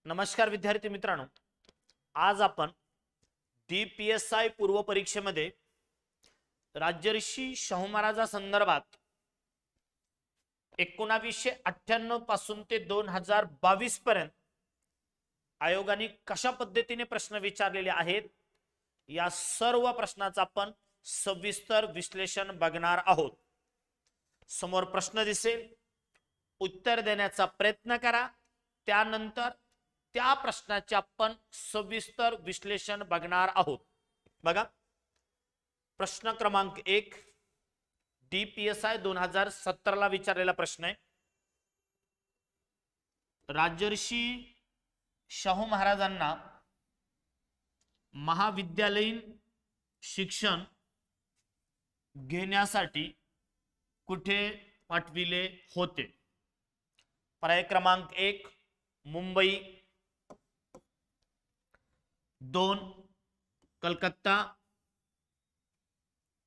नमस्कार विद्यार्थी मित्रांनो, आज आपण DPSI पूर्व परीक्षेमध्ये राजर्षी शाहू महाराजा संदर्भात 1998 पासून ते 2022 पर्यंत आयोगाने कशा पद्धतीने प्रश्न विचारलेले आहेत या सर्व प्रश्नाचा आपण सविस्तर विश्लेषण बघणार आहोत। समोर प्रश्न दिसेल, उत्तर देण्याचा प्रयत्न करा, त्यानंतर त्या प्रश्नाचे आपण सविस्तर विश्लेषण बघणार आहोत। बघा, प्रश्न क्रमांक 1 DPSI 2017 ला विचारलेला प्रश्न आहे। राजर्षी शाहू महाराजांना महाविद्यालयीन शिक्षण घेण्यासाठी कुठे पाठविले होते? पर्याय क्रमांक 1 मुंबई, 2 कलकत्ता,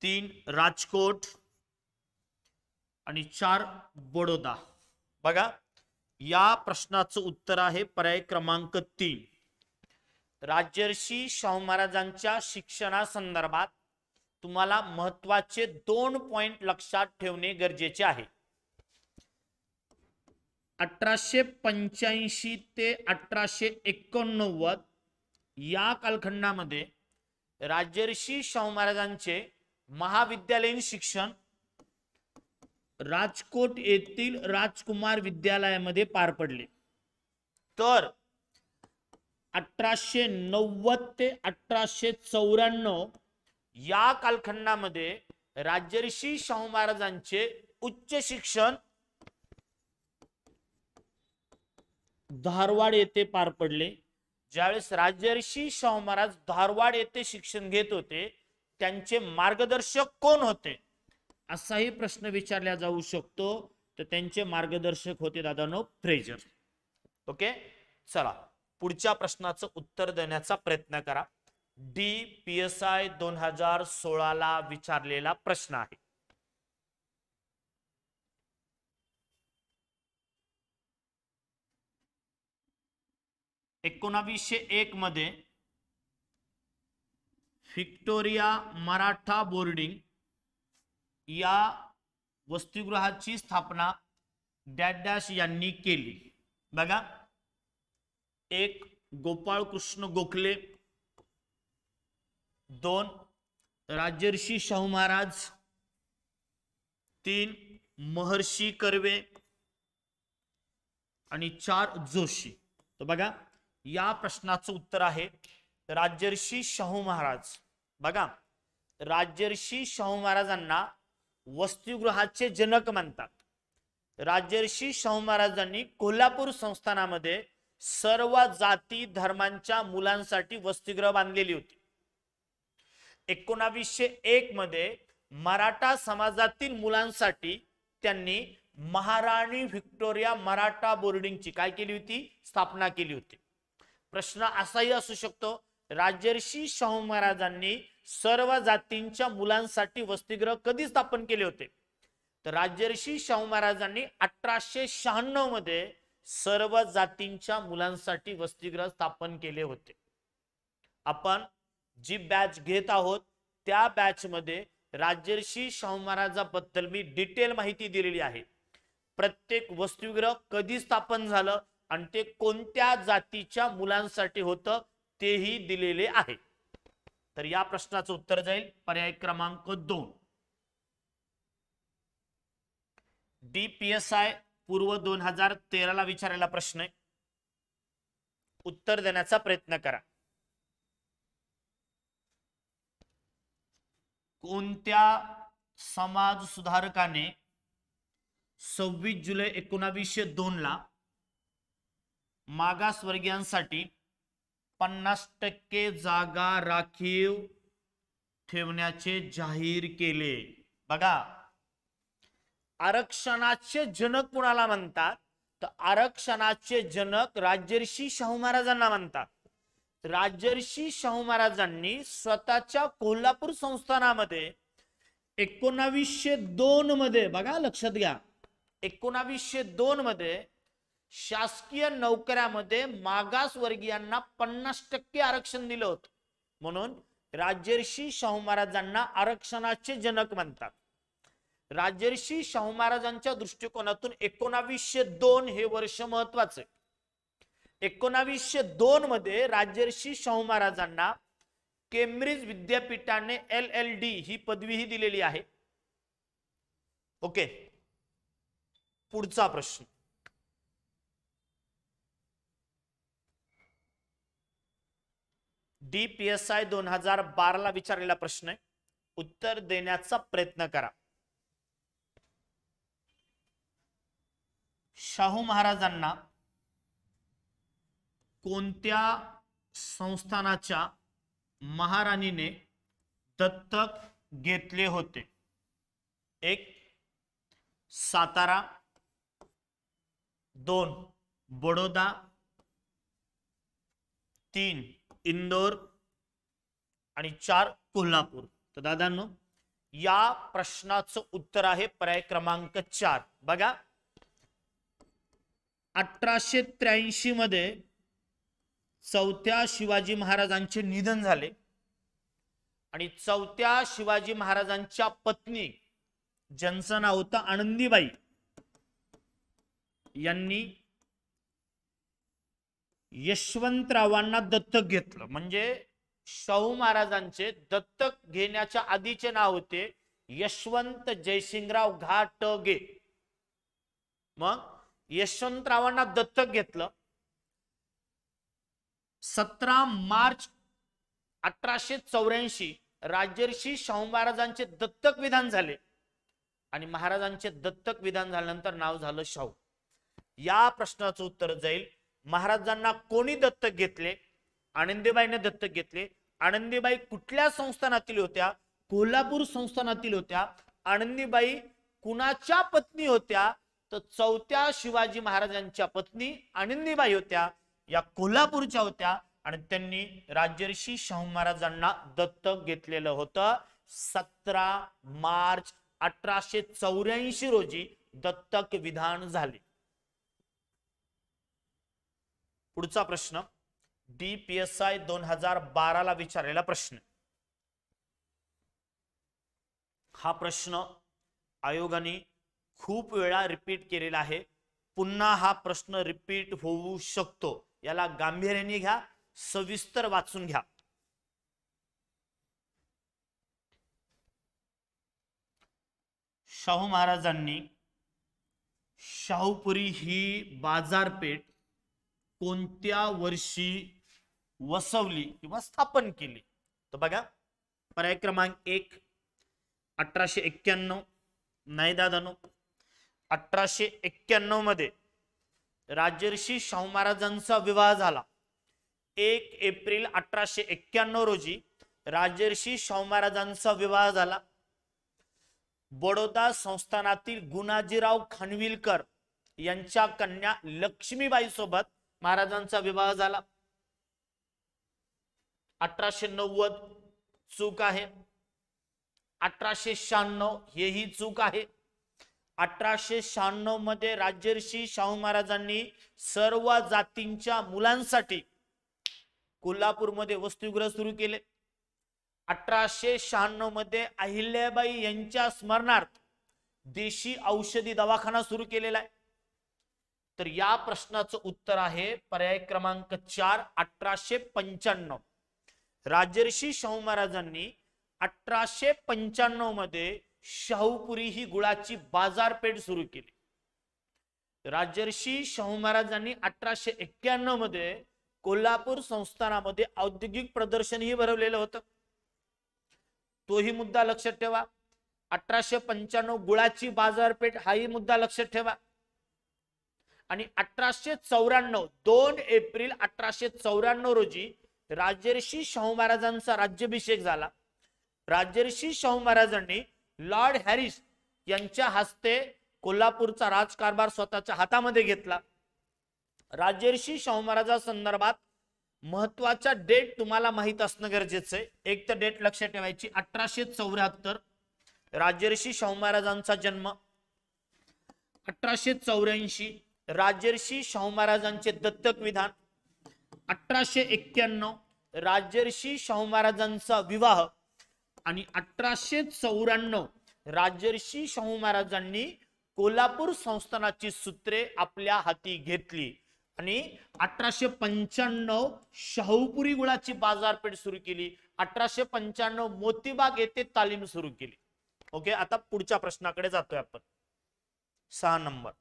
3 राजकोट आणि 4 बडोदा। बघा, या प्रश्नाचं उत्तर आहे पर्याय क्रमांक 3। राजर्षी शाहू महाराजांच्या शिक्षणासंदर्भात तुम्हाला महत्त्वाचे 2 पॉइंट लक्षात ठेवणे गरजेचे आहे। 1885 ते 1889 या कालखंडामध्ये राजर्षी शाहू महाराजांचे महाविद्यालयीन शिक्षण राजकोट येथील राजकुमार विद्यालयामध्ये पार पडले। तर 1890 ते 1894 या कालखंडामध्ये राजर्षी शाहू महाराजांचे उच्च शिक्षण धारवाड येथे पार पडले। ज्यावेळेस राजर्षी शाहू महाराज धारवाड येथे शिक्षण घेत होते, त्यांचे मार्गदर्शक कोण होते असाही प्रश्न विचारला जाऊ शकतो। तर त्यांचे मार्गदर्शक होते दादानो फ्रेजर। ओके, चला पुढच्या प्रश्नाचं उत्तर देण्याचा प्रयत्न करा। DPSI 2016 ला विचारलेला प्रश्न आहे। (1901) मध्ये व्हिक्टोरिया मराठा बोर्डिंग या वसतिगृहाची स्थापना डॅश डॅश यांनी केली। बघा, 1 गोपाळ कृष्ण गोखले, 2 राजर्षी शाहू महाराज, 3 महर्षी कर्वे आणि 4 जोशी। तर बघा, या प्रश्नाचं उत्तर आहे राजर्षी शाहू महाराज। बघा, राजर्षी शाहू महाराजांना वसतिगृहाचे जनक म्हणतात। राजर्षी शाहू महाराजांनी कोल्हापूर संस्थानामध्ये सर्व जाती धर्मांच्या मुलांसाठी वसतिगृह बांधलेली होती। 1901 मध्ये मराठा समाजातील मुलांसाठी त्यांनी महाराणी व्हिक्टोरिया मराठा बोर्डिंगची काय केली होती? स्थापना केली होती। प्रश्न असाही असू शकतो, राजर्षी शाहू महाराजांनी सर्व जातींच्या मुलांसाठी वसतिगृह कधी स्थापन केले होते? तर राजर्षी शाहू महाराजांनी 1896 मध्ये सर्व जातींच्या मुलांसाठी वसतिगृह स्थापन केले होते। आपण जी बॅच घेत आहोत त्या बॅच मध्ये राजर्षी शाहू महाराजांबद्दल मी डिटेल माहिती दिलेली आहे। प्रत्येक वसतिगृह कधी स्थापन झालं आणि ते कोणत्या जातीच्या मुलांसाठी होतं तेही दिलेले आहे। तर या प्रश्नाचं उत्तर जाईल पर्याय क्रमांक 2। DPSI पूर्व 2013 ला विचारलेला प्रश्न आहे, उत्तर देण्याचा प्रयत्न करा। कोणत्या समाज सुधारकाने 26 जुलै 1902 ला मागासवर्गीयांसाठी 50% जागा राखीव ठेवण्याचे जाहीर केले? बघा, आरक्षणाचे जनक कुणाला म्हणतात? तर आरक्षणाचे जनक राजर्षी शाहू महाराजांना म्हणतात। राजर्षी शाहू महाराजांनी स्वतःच्या कोल्हापूर संस्थानामध्ये 1902 मध्ये, बघा लक्षात घ्या, 1902 मध्ये शासकीय नोकऱ्यामध्ये मागासवर्गीयांना 50% आरक्षण दिलं होतं, म्हणून राजर्षी शाहू महाराजांना आरक्षणाचे जनक म्हणतात. राजर्षी शाहू महाराजांच्या दृष्टिकोनातून 1902 हे वर्ष महत्वाचं आहे. 1902 मध्ये राजर्षी शाहू महाराजांना केम्ब्रिज विद्यापीठाने LLD ही पदवीही दिलेली आहे. ओके, पुढचा प्रश्न. DPSI 2012 ला विचारलेला प्रश्न आहे, उत्तर देण्याचा प्रयत्न करा. शाहू महाराजांना कोणत्या संस्थानाच्या महाराणीने दत्तक घेतले होते? 1 सातारा, 2 बडोदा, 3 इंदोर आणि 4 कोल्हापूर. तर दादांनो, या प्रश्नाचं उत्तर आहे पर्याय क्रमांक 4. बघा, 1883 मध्ये 4थ्या शिवाजी महाराजांचे निधन झाले आणि 4थ्या शिवाजी महाराजांच्या पत्नी, ज्यांचं नाव होतं आनंदीबाई, यांनी यशवंतरावांना दत्तक घेतलं. म्हणजे शाहू महाराजांचे दत्तक घेण्याच्या आधीचे नाव होते यशवंत जयसिंगराव घाटगे. मग यशवंतरावांना दत्तक घेतलं. 17 मार्च 1884 राजर्षी शाहू महाराजांचे दत्तक विधान झाले आणि महाराजांचे दत्तक विधान झाल्यानंतर नाव झालं शाहू. या प्रश्नाचं उत्तर जाईल, महाराजांना कोणी दत्तक घेतले? आनंदीबाईने दत्तक घेतले. आनंदीबाई कुठल्या संस्थानातील होत्या? कोल्हापूर संस्थानातील होत्या. आनंदीबाई कुणाच्या पत्नी होत्या? तर 4थ्या शिवाजी महाराजांच्या पत्नी आनंदीबाई होत्या, या कोल्हापूरच्या होत्या आणि त्यांनी राजर्षी शाहू महाराजांना दत्तक घेतलेलं होतं. 17 मार्च 1884 रोजी दत्तक विधान झाले. पुढचा प्रश्न, DPSI 2012 ला विचारलेला प्रश्न. हा प्रश्न आयोगाने खूप वेळा रिपीट केलेला आहे. पुन्हा हा प्रश्न रिपीट होऊ शकतो, याला गांभीर्याने घ्या, सविस्तर वाचून घ्या. शाहू महाराजांनी शाहूपुरी ही बाजारपेठ कोणत्या वर्षी वसवली किंवा स्थापन केली? तर बघा, पर्याय क्रमांक 1 1891. नाही दादानो, 1891 मध्ये राजर्षी शाहू महाराजांचा विवाह झाला. 1 एप्रिल 1891 रोजी राजर्षी शाहू महाराजांचा विवाह झाला. बडोदा संस्थानातील गुणाजीराव खानविलकर यांच्या कन्या लक्ष्मीबाई सोबत महाराजांचा विवाह झाला. 1890 चूक आहे. 1896 हेही चूक आहे. 1896 मध्ये राजर्षी शाहू महाराजांनी सर्व जातींच्या मुलांसाठी कोल्हापूरमध्ये वसतिगृह सुरू केले. 1896 मध्ये अहिल्याबाई यांच्या स्मरणार्थ देशी औषधी दवाखाना सुरू केलेला आहे. तर या प्रश्नाचं उत्तर आहे पर्याय क्रमांक 4 1895. राजर्षी शाहू महाराजांनी 1895 मध्ये शाहूपुरी ही गुळाची बाजारपेठ सुरू केली. राजर्षी शाहू महाराजांनी 1891 मध्ये कोल्हापूर संस्थानामध्ये औद्योगिक प्रदर्शनही भरवलेलं होतं. तोही मुद्दा लक्षात ठेवा. 1895 गुळाची बाजारपेठ हाही मुद्दा लक्षात ठेवा. आणि 1894 2 एप्रिल 1894 रोजी राजर्षी शाहू महाराजांचा राज्याभिषेक झाला. राजर्षी शाहू महाराजांनी लॉर्ड हॅरिस यांच्या हस्ते कोल्हापूरचा राजकारभार स्वतःच्या हातामध्ये घेतला. राजर्षी शाहू महाराजा संदर्भात महत्वाच्या डेट तुम्हाला माहित असणं गरजेचं आहे. एक तर डेट लक्षात ठेवायची, 1874 राजर्षी शाहू महाराजांचा जन्म. 1884 राजर्षी शाहू महाराजांचे दत्तक विधान, 1891 राजर्षी शाहू महाराजांचा विवाह, आणि 1894 राजर्षी शाहू महाराजांनी कोल्हापूर संस्थानाची सूत्रे आपल्या हाती घेतली आणि 1895 शाहूपुरी गुळाची बाजारपेठ सुरू केली. 1895 मोतीबाग येथे तालीम सुरू केली. ओके, आता पुढच्या प्रश्नाकडे जातोय आपण. 6 नंबर.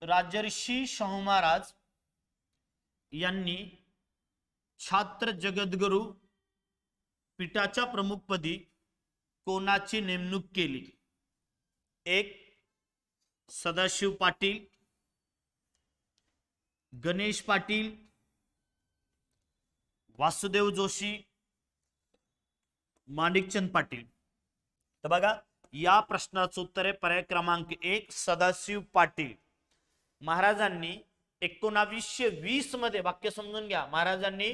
राजर्षी शाहू महाराज यांनी छात्र जगद्गुरु पीठाच्या प्रमुखपदी कोणाची नेमणूक केली? 1 सदाशिव पाटील, गणेश पाटील, वासुदेव जोशी, माणिकचंद पाटील. तर बघा, या प्रश्नाचं उत्तर आहे पर्याय क्रमांक 1 सदाशिव पाटील. महाराजांनी 1920 मध्ये, वाक्य समजून घ्या, महाराजांनी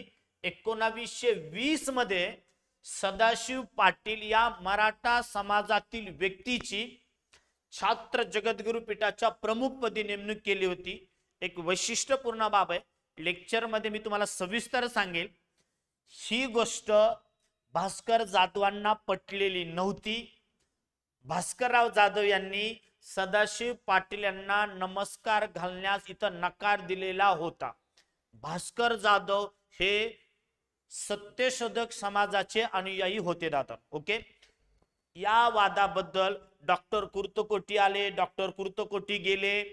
1920 मध्ये सदाशिव पाटील या मराठा समाजातील व्यक्तीची छात्र जगद्गुरु पीठाच्या प्रमुखपदी नेमणूक केली होती. एक वैशिष्ट्यपूर्ण बाब आहे, लेक्चर मध्ये मी तुम्हाला सविस्तर सांगेल. ही गोष्ट भास्कर जाधवांना पटलेली नव्हती. भास्करराव जाधव यांनी सदाशिव पाटील यांना नमस्कार घालण्यास इथं नकार दिलेला होता. भास्कर जाधव हे सत्यशोधक समाजाचे अनुयायी होते दादा. ओके, या वादाबद्दल डॉक्टर कुर्तकोटी आले, डॉक्टर कुर्तकोटी गेले.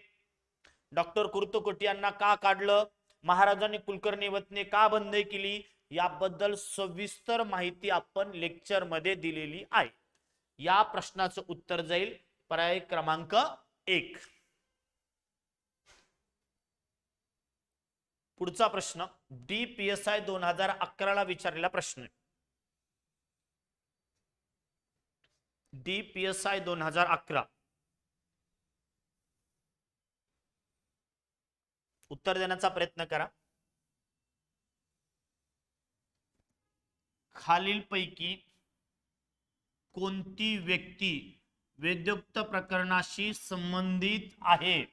डॉक्टर कुर्तकोटी यांना का काढलं, महाराजांनी कुलकर्णी वतने का बंद केली, याबद्दल सविस्तर माहिती आपण लेक्चर मध्ये दिलेली आहे. या प्रश्नाचं उत्तर जाईल पर्याय क्रमांक 1. पुढचा प्रश्न DPSI 2011 ला विचारलेला प्रश्न. DPSI 2011 उत्तर देण्याचा प्रयत्न करा. खालीलपैकी कोणती व्यक्ती वेदोक्त प्रकरणाशी संबंधित आहे?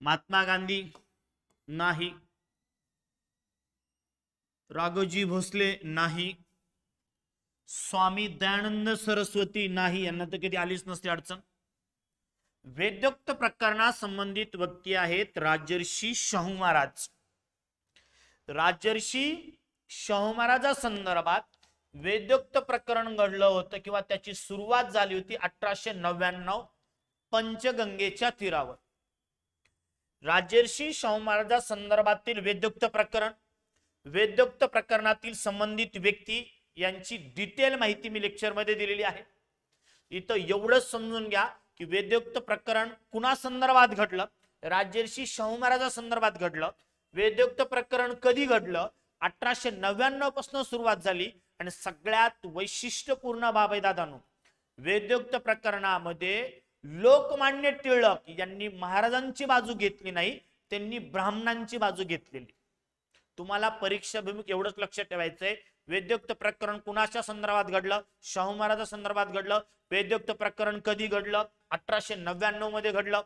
महात्मा गांधी नाही, राघोजी भोसले नाही, स्वामी दयानंद सरस्वती नाही, यांना तर कधी आलीच नसते अडचण. वेदोक्त प्रकरणा संबंधित व्यक्ती आहेत राजर्षी शाहू महाराज. राजर्षी शाहू महाराजा संदर्भात वेदोक्त प्रकरण घडलं होतं किंवा त्याची सुरुवात झाली होती 1899 पंचगंगेच्या तीरावर. राजर्षी शाहू महाराजा संदर्भातील वेदोक्त प्रकरण, वेदोक्त प्रकरणातील संबंधित व्यक्ती यांची डिटेल माहिती मी लेक्चर मध्ये दिलेली आहे. इथं एवढंच समजून घ्या की वेदोक्त प्रकरण कुणा संदर्भात घडलं, राजर्षी शाहू महाराजा संदर्भात घडलं. वेदोक्त प्रकरण कधी घडलं, 1899 पासून सुरुवात झाली. आणि सगळ्यात वैशिष्ट्यपूर्ण बाब आहे दादांनो, वेदोक्त प्रकरणामध्ये लोकमान्य टिळक यांनी महाराजांची बाजू घेतली नाही, त्यांनी ब्राह्मणांची बाजू घेतलेली. तुम्हाला परीक्षाभिमुख एवढंच लक्षात ठेवायचंय. वेदोक्त प्रकरण कुणाच्या संदर्भात घडलं, शाहू महाराजा संदर्भात घडलं. वेदोक्त प्रकरण कधी घडलं, 1899 मध्ये घडलं.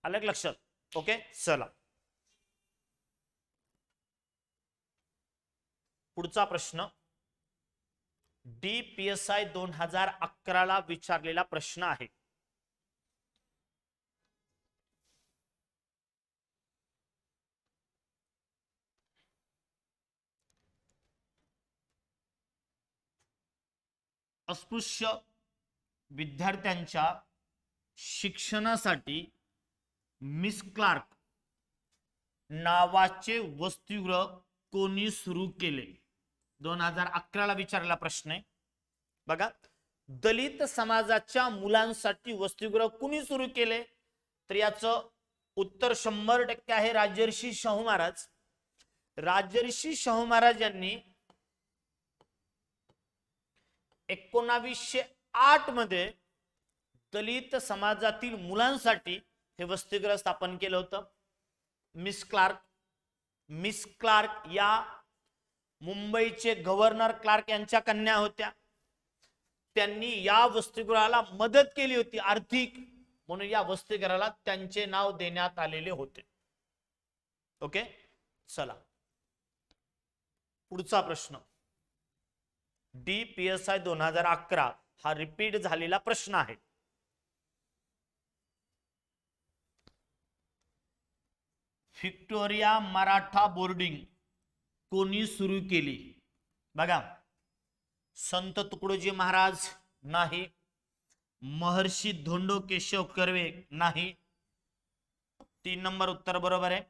अलग लक्षात. ओके, चला पुढचा प्रश्न DPSI 2011 ला विचारलेला प्रश्न आहे. अस्पृश्य विद्यार्थ्यांच्या शिक्षणासाठी मिस क्लार्क नावाचे वसतिगृह कोणी सुरू केले? 2011 ला विचारलेला प्रश्न आहे बघा. दलित समाजाच्या मुलांसाठी वसतिगृह कुणी सुरू केले? तर याचं उत्तर 100% आहे राजर्षी शाहू महाराज. राजर्षी शाहू महाराज यांनी 1908 मध्ये दलित समाजातील मुलांसाठी हे वसतिगृह स्थापन केलं होतं. मिस क्लार्क या मुंबईचे गव्हर्नर क्लार्क यांच्या कन्या होत्या. त्यांनी या वसतिगृहाला मदत केली होती आर्थिक, म्हणून या वसतिगृहाला त्यांचे नाव देण्यात आलेले होते. ओके, चला पुढचा प्रश्न. DPSI 2011 हा रिपीट झालेला प्रश्न आहे. व्हिक्टोरिया मराठा बोर्डिंग कोणी सुरू केली? बघा, संत तुकडोजी महाराज नाही, महर्षी धोंडो केशव कर्वे नाही. 3 नंबर उत्तर बरोबर आहे,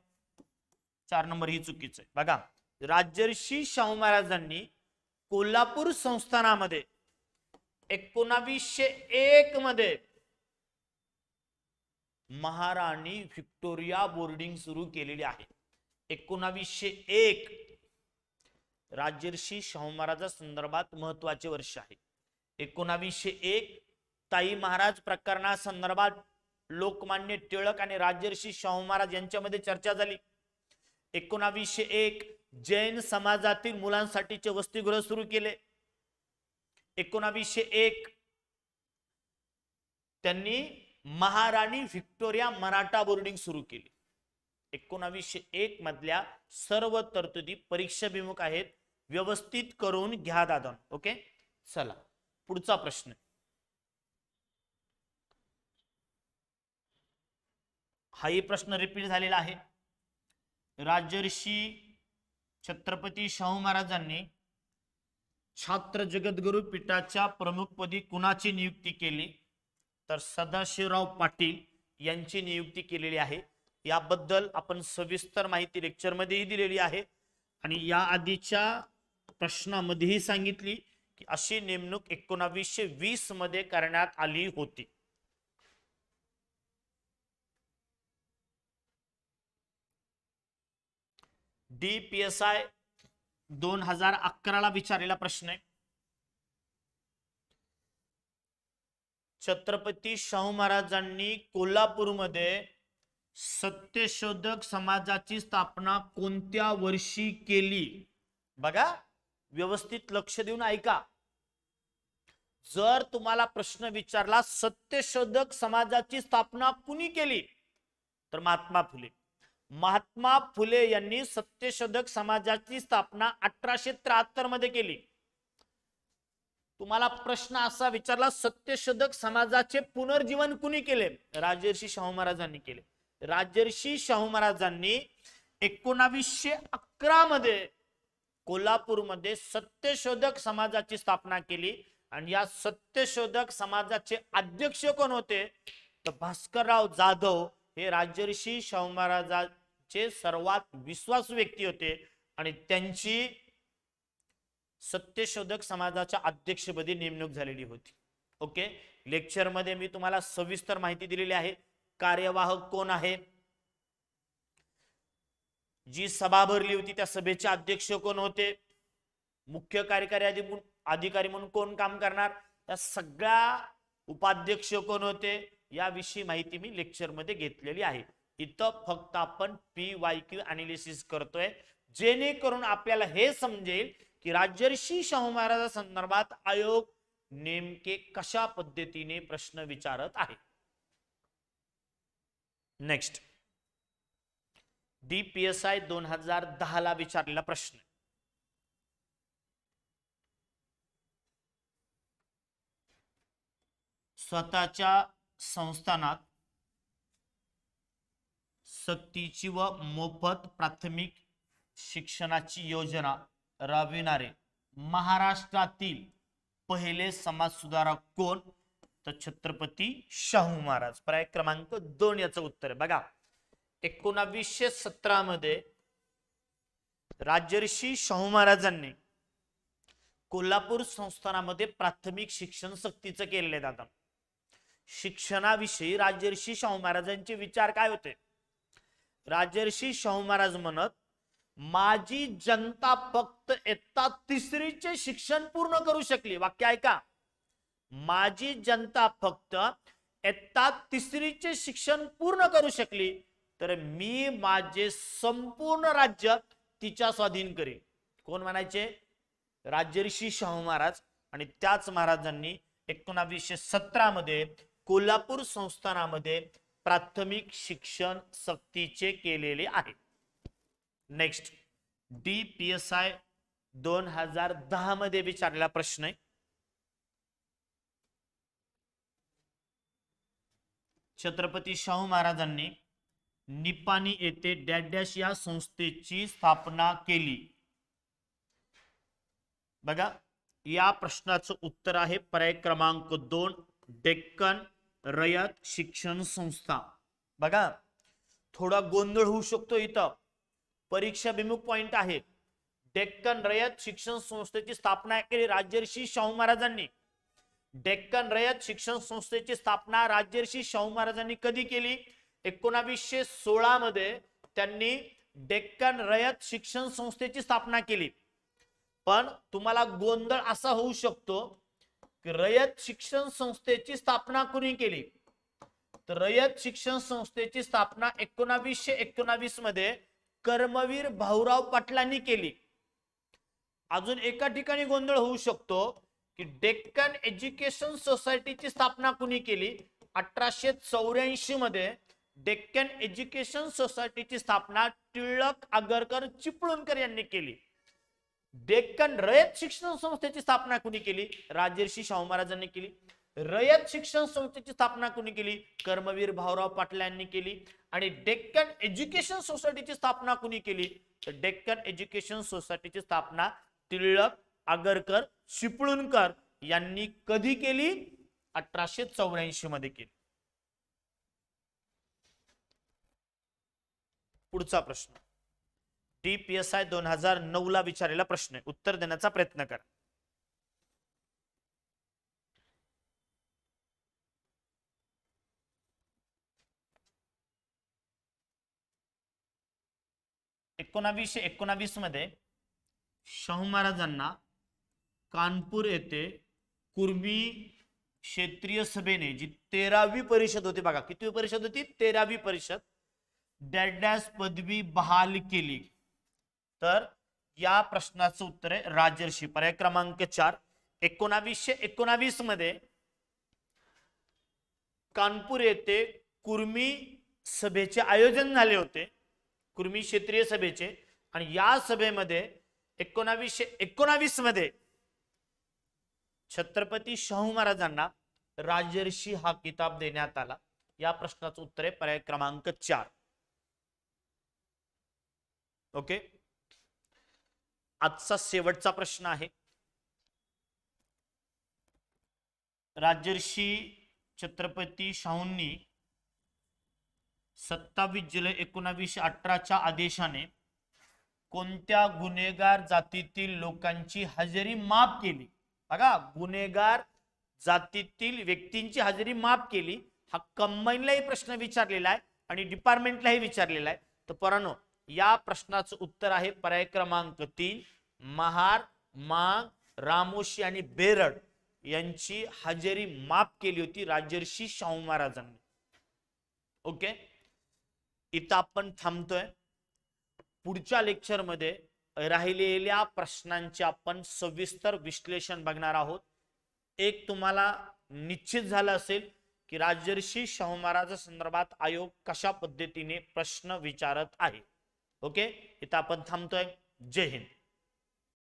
4 नंबर ही चुकीचं आहे. बघा, राजर्षी शाहू महाराजांनी कोल्हापूर संस्थानामध्ये 1901 मध्ये महाराणी व्हिक्टोरिया बोर्डिंग सुरू केलेली आहे. 1901 राजर्षी शाहू महाराजा संदर्भात महत्वाचे वर्ष आहे. 1901 ताई महाराज प्रकरणासंदर्भात लोकमान्य टिळक आणि राजर्षी शाहू महाराज यांच्यामध्ये चर्चा झाली. 1901 जैन समाजातील मुलांसाठीचे वसतिगृह सुरू केले. 1901 त्यांनी महाराणी व्हिक्टोरिया मराठा बोर्डिंग सुरू केली. 1901 मधल्या सर्व तरतुदी परीक्षाभिमुख आहेत, व्यवस्थित करून घ्या दादा. ओके, चला पुढचा प्रश्न. हाही प्रश्न रिपीट झालेला आहे. राजर्षी छत्रपती शाहू महाराजांनी छात्र जगद्गुरु पीठाच्या प्रमुखपदी कुणाची नियुक्ती केली? तर सदाशिवराव पाटील यांची नियुक्ती केलेली आहे. याबद्दल आपण सविस्तर माहिती लेक्चर मध्येही दिलेली आहे आणि या आधीच्या प्रश्नामध्येही सांगितली की अशी नेमणूक 1920 मध्ये करण्यात आली होती. DPSI 2011 ला विचारलेला प्रश्न आहे. छत्रपती शाहू महाराजांनी कोल्हापूरमध्ये सत्यशोधक समाजाची स्थापना कोणत्या वर्षी केली? बघा, व्यवस्थित लक्ष देऊन ऐका. जर तुम्हाला प्रश्न विचारला सत्यशोधक समाजाची स्थापना कुणी केली, तर महात्मा फुले. महात्मा फुले यांनी सत्यशोधक समाजाची स्थापना 1873 मध्ये केली. तुम्हाला प्रश्न असा विचारला सत्यशोधक समाजाचे पुनर्जीवन कुणी केले? राजर्षी शाहू महाराजांनी केले. राजर्षी शाहू महाराजांनी 1911 मध्ये कोल्हापूरमध्ये सत्यशोधक समाजाची स्थापना केली आणि या सत्यशोधक समाजाचे अध्यक्ष कोण होते? तर भास्करराव जाधव हे राजर्षी शाहू महाराजांचे सर्वात विश्वासू व्यक्ती होते आणि त्यांची सत्यशोधक समाजाच्या अध्यक्षपदी नेमणूक झालेली होती. ओके, लेक्चर मध्ये मी तुम्हाला सविस्तर माहिती दिलेली आहे. कार्यवाहक कोण आहे, जी सभा भरली होती त्या सभेचे अध्यक्ष कोण होते, मुख्य कार्यकारी अधिकारी म्हणून कोण काम करणार, त्या सगळ्या उपाध्यक्ष कोण होते, याविषयी माहिती मी लेक्चर मध्ये घेतलेली आहे. इथं फक्त आपण PYQ अनालिसिस करतोय जेणेकरून आपल्याला हे समजेल की राजर्षी शाहू महाराजा संदर्भात आयोग नेमके कशा पद्धतीने प्रश्न विचारत आहे. नेक्स्ट, DPSI 2010 ला विचारलेला प्रश्न. स्वतःच्या संस्थानात सक्तीची व मोफत प्राथमिक शिक्षणाची योजना राबविणारे महाराष्ट्रातील पहिले समाज सुधारक कोण? तर छत्रपती शाहू महाराज. पर्याय क्रमांक 2 याचं उत्तर आहे. बघा, 1917 मध्ये राजर्षी शाहू महाराजांनी कोल्हापूर संस्थानामध्ये प्राथमिक शिक्षण सक्तीचं केलेलं आहे. शिक्षणाविषयी राजर्षी शाहू महाराजांचे विचार काय होते? राजर्षी शाहू महाराज म्हणत, माझी जनता फक्त इयत्ता 3रीचे शिक्षण पूर्ण करू शकली. वाक्य ऐका, माझी जनता फक्त इयत्ता 3रीचे शिक्षण पूर्ण करू शकली तर मी माझे संपूर्ण राज्य तिच्या स्वाधीन करेन. कोण म्हणायचे? राजर्षी शाहू महाराज. आणि त्याच महाराजांनी 1917 मध्ये कोल्हापूर संस्थानामध्ये प्राथमिक शिक्षण सक्तीचे केलेले आहे. नेक्स्ट, DPSI 2010 मध्ये विचारलेला प्रश्न आहे. छत्रपती शाहू महाराजांनी निपाणी येथे डॅश या संस्थेची स्थापना केली. बघा, या प्रश्नाचं उत्तर आहे पर्याय क्रमांक 2, डेक्कन रयत शिक्षण संस्था. बघा, थोडा गोंधळ होऊ शकतो इथं, परीक्षा भिमुख पॉइंट आहे. डेक्कन रयत शिक्षण संस्थेची स्थापना केली राजर्षी शाहू महाराजांनी. डेक्कन रयत शिक्षण संस्थेची स्थापना राजर्षी शाहू महाराजांनी कधी केली? 1916 मध्ये त्यांनी डेक्कन रयत शिक्षण संस्थेची स्थापना केली. पण तुम्हाला गोंधळ असा होऊ शकतो की रयत शिक्षण संस्थेची स्थापना कोणी केली? तर रयत शिक्षण संस्थेची स्थापना 1919 मध्ये कर्मवीर भाऊराव पाटलांनी केली. अजून एका ठिकाणी गोंधळ होऊ शकतो की डेक्कन एज्युकेशन सोसायटीची स्थापना कोणी केली? 1884 मध्ये डेक्कन एज्युकेशन सोसायटीची स्थापना टिळक आगरकर चिपळूणकर यांनी केली. डेक्कन रयत शिक्षण संस्थेची स्थापना कोणी केली? राजर्षी शाहू महाराजांनी केली. रयत शिक्षण संस्थेची स्थापना कोणी केली? कर्मवीर भाऊराव पाटील यांनी केली. आणि डेक्कन एज्युकेशन सोसायटीची स्थापना कोणी केली? तर डेक्कन एज्युकेशन सोसायटीची स्थापना टिळक आगरकर चिपळूणकर यांनी कधी केली? 1884 मध्ये केली. पुढचा प्रश्न DPSI 2009 ला विचारलेला प्रश्न आहे, उत्तर देण्याचा प्रयत्न करा. एकोणावीस मध्ये शाहू महाराजांना कानपूर येथे कुर्मी क्षेत्रीय सभेने जी 13वी परिषद होती, बघा किती परिषद होती? 13वी परिषद, डॅश पदवी बहाल केली. तर या प्रश्नाचं उत्तर आहे राजर्षी. पर्याय क्रमांक 4. 1919 मध्ये कानपूर येथे कुर्मी सभेचे आयोजन झाले होते, कुर्मी क्षेत्रीय सभेचे. आणि या सभेमध्ये 1919 मध्ये छत्रपती शाहू महाराजांना राजर्षी हा किताब देण्यात आला. या प्रश्नाचं उत्तर आहे पर्याय क्रमांक 4. ओके, आजचा शेवटचा प्रश्न आहे. राजर्षी छत्रपती शाहूंनी 27 जुलै 1918च्या आदेशाने कोणत्या गुन्हेगार जातीतील लोकांची हजेरी माफ केली? बघा, गुन्हेगार जातीतील व्यक्तींची हजेरी माफ केली. हा कंबाईनलाही प्रश्न विचारलेला आहे आणि डिपार्टमेंटलाही विचारलेला आहे. तर पोरांनो, या प्रश्नाचं उत्तर आहे पर्याय क्रमांक 3, महार, मांग, रामोशी आणि बेरड यांची हजेरी माफ केली होती राजर्षी शाहू महाराजांनी. ओके, इथं आपण थांबतोय. पुढच्या लेक्चर मध्ये राहिलेल्या प्रश्नांचे आपण सविस्तर विश्लेषण बघणार आहोत. एक तुम्हाला निश्चित झालं असेल की राजर्षी शाहू महाराज संदर्भात आयोग कशा पद्धतीने प्रश्न विचारत आहे. ओके, इथं आपण थांबतोय. जय हिंद.